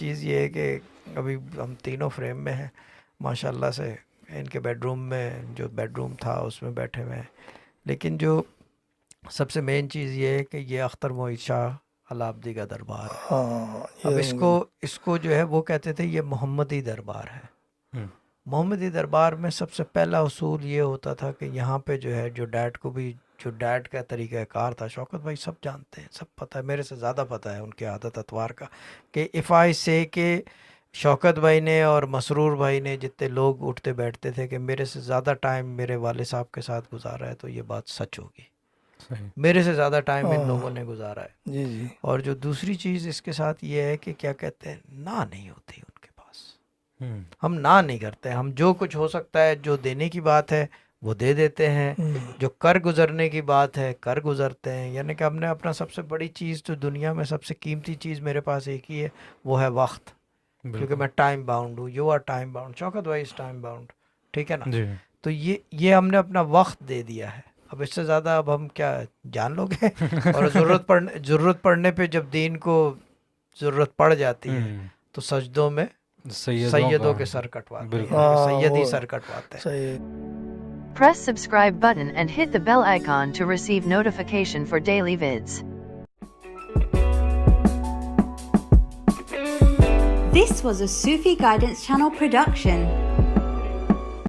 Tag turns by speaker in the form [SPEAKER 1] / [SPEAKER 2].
[SPEAKER 1] چیز یہ ہے کہ ابھی ہم تینوں فریم میں ہیں ماشاء اللہ سے، ان کے بیڈ روم میں جو بیڈ روم تھا اس میں بیٹھے ہوئے ہیں، لیکن جو سب سے مین چیز یہ ہے کہ یہ اختر محیط شاہ العابدی کا دربار ہے.
[SPEAKER 2] ہاں
[SPEAKER 1] اب اس کو جو ہے وہ کہتے تھے یہ محمدی دربار ہے. محمدی دربار میں سب سے پہلا اصول یہ ہوتا تھا کہ یہاں پہ جو ہے جو ڈیڈ کو بھی جو ڈیڈ کا طریقہ کار تھا، شوکت بھائی سب جانتے ہیں، سب پتہ ہے، میرے سے زیادہ پتہ ہے ان کے عادت اتوار کا، کہ اف آئی سے کہ شوکت بھائی نے اور مسرور بھائی نے جتنے لوگ اٹھتے بیٹھتے تھے کہ میرے سے زیادہ ٹائم میرے والد صاحب کے ساتھ گزارا ہے، تو یہ بات سچ ہوگی، میرے سے زیادہ ٹائم ان لوگوں نے گزارا ہے.
[SPEAKER 2] جی جی.
[SPEAKER 1] اور جو دوسری چیز اس کے ساتھ یہ ہے کہ کیا کہتے ہیں، نہ نہیں ہوتی ان کے پاس، ہم نہ نہیں کرتے، ہم جو کچھ ہو سکتا ہے جو دینے کی بات ہے وہ دے دیتے ہیں، جو کر گزرنے کی بات ہے کر گزرتے ہیں. یعنی کہ ہم نے اپنا سب سے بڑی چیز جو دنیا میں سب سے قیمتی چیز میرے پاس ایک ہی ہے، وہ ہے وقت، کیونکہ میں ٹائم باؤنڈ ہوں. یو آر ٹائم باؤنڈ، شوکت بھائی از ٹائم باؤنڈ، ٹھیک ہے نا. تو یہ ہم نے اپنا وقت دے دیا ہے. اب اس سے زیادہ اب ہم کیا جان لوگ ہیں. اور ضرورت پڑنے پہ جب دین کو ضرورت پڑ جاتی ہے تو سجدوں میں سیدوں کے سر کٹواتے ہیں، سیدی سر کٹواتے ہیں.
[SPEAKER 3] Press subscribe button and hit the bell icon to receive notification for daily vids.
[SPEAKER 4] This was a Sufi Guidance Channel production.